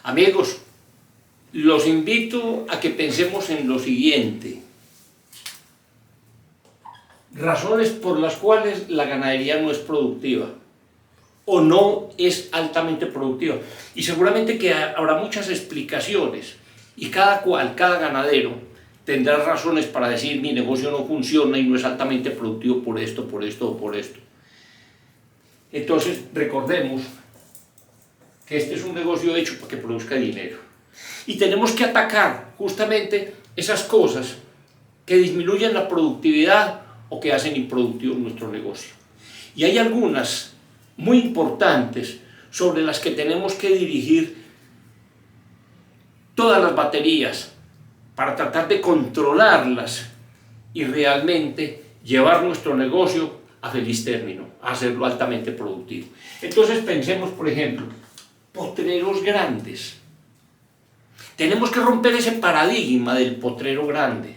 Amigos, los invito a que pensemos en lo siguiente. Razones por las cuales la ganadería no es productiva o no es altamente productiva. Y seguramente que habrá muchas explicaciones y cada ganadero tendrá razones para decir mi negocio no funciona y no es altamente productivo por esto o por esto. Entonces recordemos que este es un negocio hecho para que produzca dinero. Y tenemos que atacar justamente esas cosas que disminuyen la productividad o que hacen improductivo nuestro negocio. Y hay algunas muy importantes sobre las que tenemos que dirigir todas las baterías para tratar de controlarlas y realmente llevar nuestro negocio a feliz término, a hacerlo altamente productivo. Entonces pensemos, por ejemplo, potreros grandes. Tenemos que romper ese paradigma del potrero grande.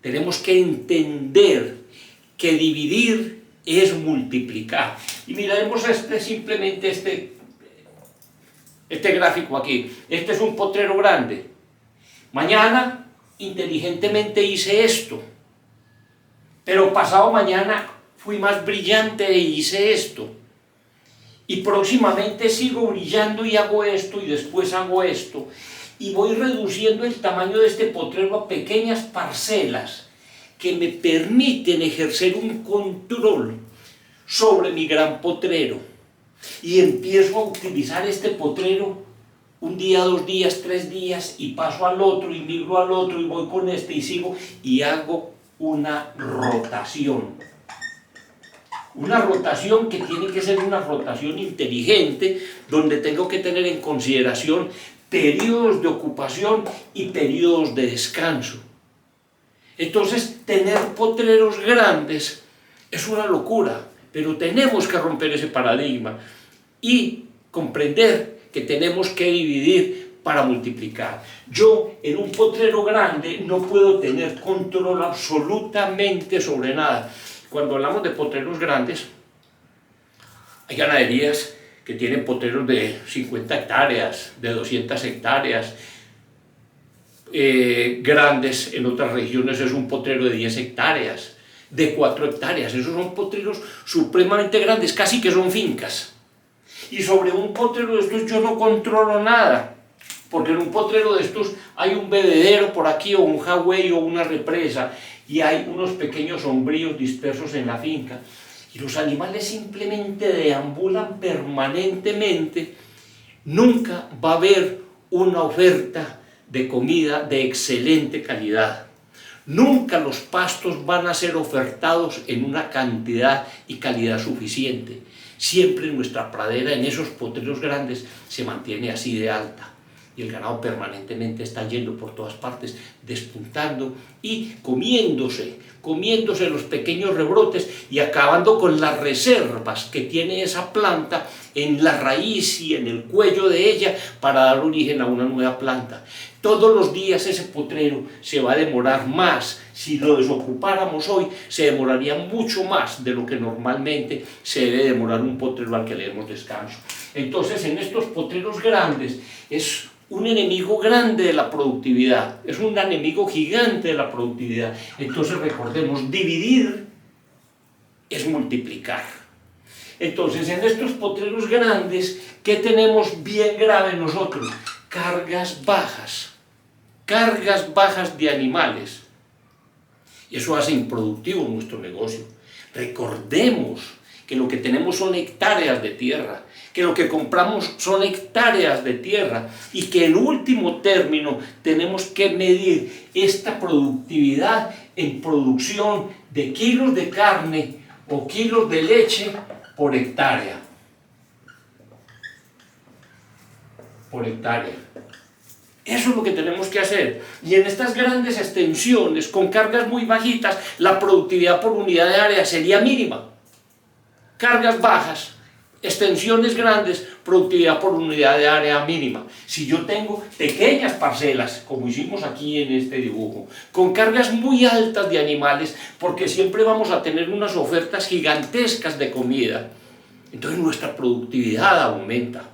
Tenemos que entender que dividir es multiplicar. Y miraremos simplemente este gráfico aquí. Este es un potrero grande. Mañana, inteligentemente hice esto. Pero pasado mañana fui más brillante e hice esto. Y próximamente sigo brillando y hago esto y después hago esto. Y voy reduciendo el tamaño de este potrero a pequeñas parcelas que me permiten ejercer un control sobre mi gran potrero. Y empiezo a utilizar este potrero un día, 2 días, 3 días y paso al otro y migro al otro y voy con este y sigo y hago una rotación. Una rotación que tiene que ser una rotación inteligente, donde tengo que tener en consideración periodos de ocupación y periodos de descanso. Entonces, tener potreros grandes es una locura, pero tenemos que romper ese paradigma y comprender que tenemos que dividir para multiplicar. Yo en un potrero grande no puedo tener control absolutamente sobre nada. Cuando hablamos de potreros grandes, hay ganaderías que tienen potreros de 50 hectáreas, de 200 hectáreas, grandes. En otras regiones es un potrero de 10 hectáreas, de 4 hectáreas. Esos son potreros supremamente grandes, casi que son fincas. Y sobre un potrero de estos yo no controlo nada, porque en un potrero de estos hay un bebedero por aquí, o un jagüey, o una represa, y hay unos pequeños sombríos dispersos en la finca. Y los animales simplemente deambulan permanentemente. Nunca va a haber una oferta de comida de excelente calidad. Nunca los pastos van a ser ofertados en una cantidad y calidad suficiente. Siempre nuestra pradera en esos potreros grandes se mantiene así de alta. Y el ganado permanentemente está yendo por todas partes, despuntando y comiéndose los pequeños rebrotes y acabando con las reservas que tiene esa planta en la raíz y en el cuello de ella para dar origen a una nueva planta. Todos los días ese potrero se va a demorar más. Si lo desocupáramos hoy, se demoraría mucho más de lo que normalmente se debe demorar un potrero al que le demos descanso. Entonces, en estos potreros grandes es un enemigo grande de la productividad, es un enemigo gigante de la productividad. Entonces recordemos, dividir es multiplicar. Entonces en estos potreros grandes, ¿qué tenemos bien grave nosotros? Cargas bajas de animales. Eso hace improductivo nuestro negocio. Recordemos que lo que tenemos son hectáreas de tierra, que lo que compramos son hectáreas de tierra y que en último término tenemos que medir esta productividad en producción de kilos de carne o kilos de leche por hectárea. Eso es lo que tenemos que hacer. Y en estas grandes extensiones, con cargas muy bajitas, la productividad por unidad de área sería mínima. Cargas bajas, extensiones grandes, productividad por unidad de área mínima. Si yo tengo pequeñas parcelas, como hicimos aquí en este dibujo, con cargas muy altas de animales, porque siempre vamos a tener unas ofertas gigantescas de comida, entonces nuestra productividad aumenta.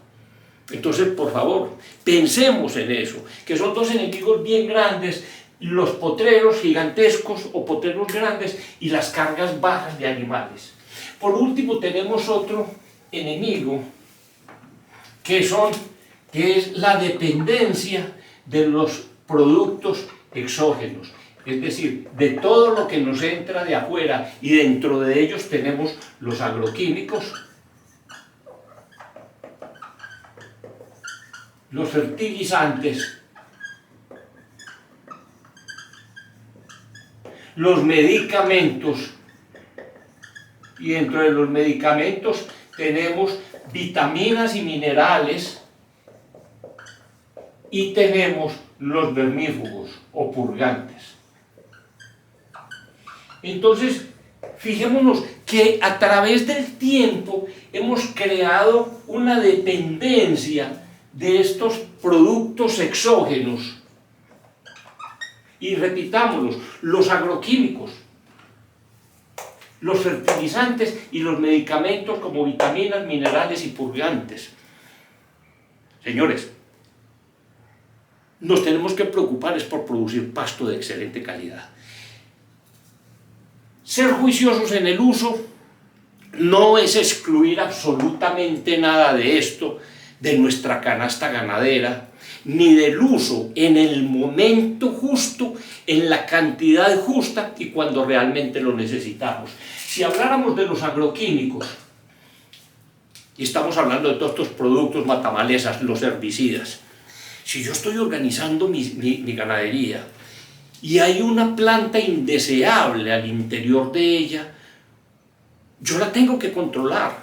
Entonces, por favor, pensemos en eso, que son dos enemigos bien grandes, los potreros gigantescos o potreros grandes y las cargas bajas de animales. Por último, tenemos otro enemigo, que es la dependencia de los productos exógenos, es decir, de todo lo que nos entra de afuera, y dentro de ellos tenemos los agroquímicos, los fertilizantes, los medicamentos, y dentro de los medicamentos tenemos vitaminas y minerales, y tenemos los vermífugos o purgantes. Entonces, fijémonos que a través del tiempo hemos creado una dependencia de estos productos exógenos. Y repitámoslos, los agroquímicos, los fertilizantes y los medicamentos como vitaminas, minerales y purgantes. Señores, nos tenemos que preocupar es por producir pasto de excelente calidad. Ser juiciosos en el uso no es excluir absolutamente nada de esto de nuestra canasta ganadera, ni del uso en el momento justo, en la cantidad justa y cuando realmente lo necesitamos. Si habláramos de los agroquímicos, y estamos hablando de todos estos productos matamalezas, los herbicidas, si yo estoy organizando mi ganadería y hay una planta indeseable al interior de ella, yo la tengo que controlar.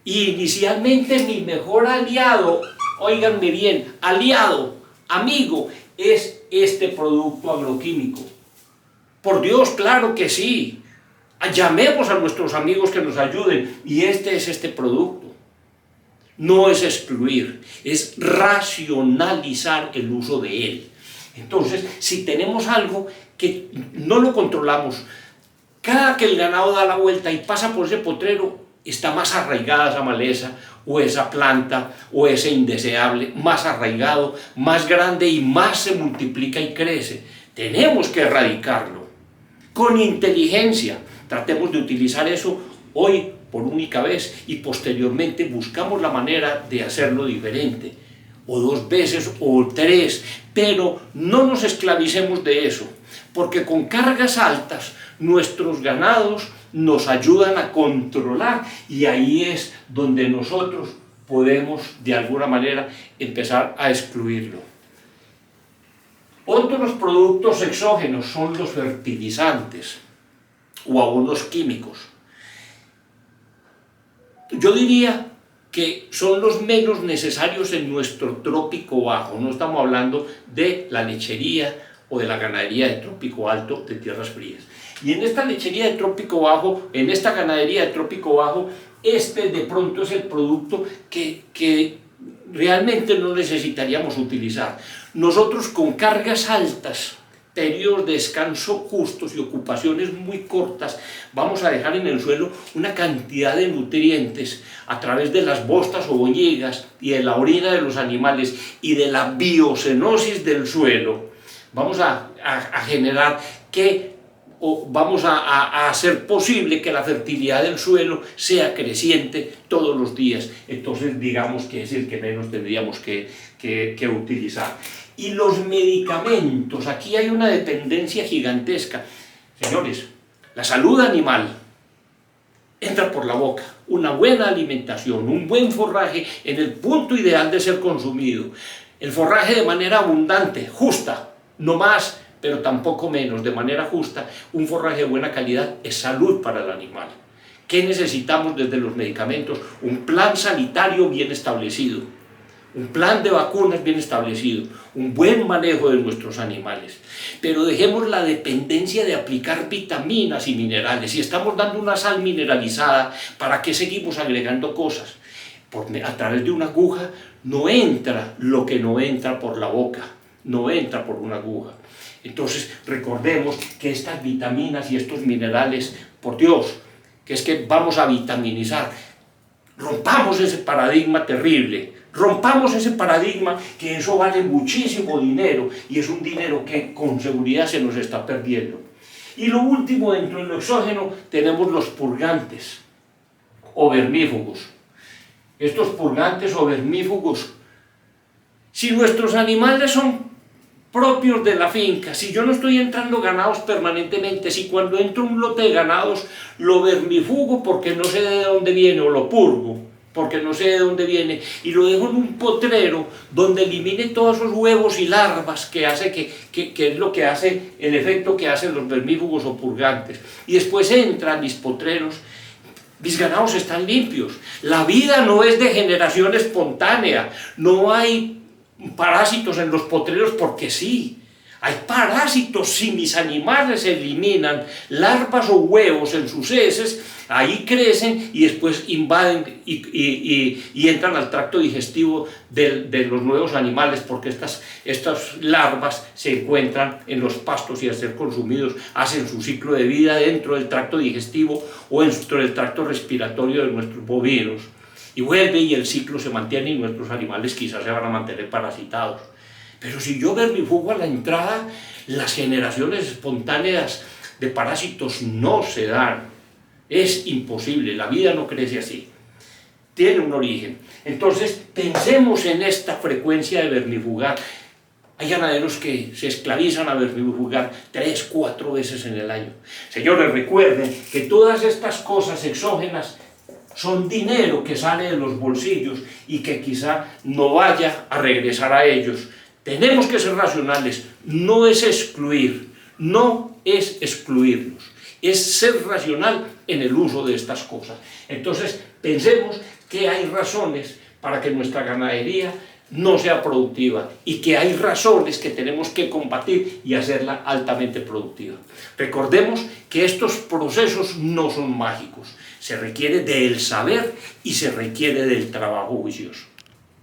Y inicialmente mi mejor aliado, óiganme bien, aliado, amigo, es este producto agroquímico. Por Dios, claro que sí. Llamemos a nuestros amigos que nos ayuden, y este es este producto. No es excluir, es racionalizar el uso de él. Entonces, si tenemos algo que no lo controlamos, cada que el ganado da la vuelta y pasa por ese potrero, está más arraigada esa maleza, o esa planta, o ese indeseable, más arraigado, más grande y más se multiplica y crece. Tenemos que erradicarlo con inteligencia. Tratemos de utilizar eso hoy por única vez y posteriormente buscamos la manera de hacerlo diferente, o 2 veces o 3, pero no nos esclavicemos de eso, porque con cargas altas nuestros ganados nos ayudan a controlar, y ahí es donde nosotros podemos de alguna manera empezar a excluirlo. Otros productos exógenos son los fertilizantes o abonos químicos. Yo diría que son los menos necesarios en nuestro trópico bajo. No estamos hablando de la lechería o de la ganadería de trópico alto de tierras frías. Y en esta lechería de trópico bajo, en esta ganadería de trópico bajo, este de pronto es el producto que realmente no necesitaríamos utilizar. Nosotros con cargas altas, periodos de descanso justos y ocupaciones muy cortas, vamos a dejar en el suelo una cantidad de nutrientes a través de las bostas o boñigas y de la orina de los animales y de la biocenosis del suelo. Vamos a generar vamos a hacer posible que la fertilidad del suelo sea creciente todos los días. Entonces digamos que es el que menos tendríamos que utilizar. Y los medicamentos, aquí hay una dependencia gigantesca. Señores, la salud animal entra por la boca. Una buena alimentación, un buen forraje en el punto ideal de ser consumido. El forraje de manera abundante, justa, no más, pero tampoco menos, de manera justa. Un forraje de buena calidad es salud para el animal. ¿Qué necesitamos desde los medicamentos? Un plan sanitario bien establecido. Un plan de vacunas bien establecido, un buen manejo de nuestros animales. Pero dejemos la dependencia de aplicar vitaminas y minerales. Si estamos dando una sal mineralizada, ¿para qué seguimos agregando cosas? A través de una aguja no entra lo que no entra por la boca, no entra por una aguja. Entonces recordemos que estas vitaminas y estos minerales, por Dios, que es que vamos a vitaminizar. Rompamos ese paradigma terrible Rompamos ese paradigma que eso vale muchísimo dinero y es un dinero que con seguridad se nos está perdiendo. Y lo último, dentro de lo exógeno, tenemos los purgantes o vermífugos. Estos purgantes o vermífugos, si nuestros animales son propios de la finca, si yo no estoy entrando ganados permanentemente, si cuando entro un lote de ganados lo vermifugo porque no sé de dónde viene, o lo purgo porque no sé de dónde viene, y lo dejo en un potrero donde elimine todos esos huevos y larvas que hace que es lo que hace, el efecto que hacen los vermífugos o purgantes, y después entran mis potreros, mis ganados están limpios. La vida no es de generación espontánea, no hay parásitos en los potreros porque sí. Hay parásitos, si mis animales eliminan larvas o huevos en sus heces, ahí crecen y después invaden y entran al tracto digestivo de los nuevos animales, porque estas larvas se encuentran en los pastos y al ser consumidos hacen su ciclo de vida dentro del tracto digestivo o dentro del tracto respiratorio de nuestros bovinos. Y vuelve y el ciclo se mantiene y nuestros animales quizás se van a mantener parasitados. Pero si yo vermifugo a la entrada, las generaciones espontáneas de parásitos no se dan. Es imposible, la vida no crece así. Tiene un origen. Entonces, pensemos en esta frecuencia de vermifugar. Hay ganaderos que se esclavizan a vermifugar 3, 4 veces en el año. Señores, recuerden que todas estas cosas exógenas son dinero que sale de los bolsillos y que quizá no vaya a regresar a ellos. Tenemos que ser racionales, no es excluir, no es excluirlos, es ser racional en el uso de estas cosas. Entonces, pensemos que hay razones para que nuestra ganadería no sea productiva y que hay razones que tenemos que combatir y hacerla altamente productiva. Recordemos que estos procesos no son mágicos, se requiere del saber y se requiere del trabajo juicioso.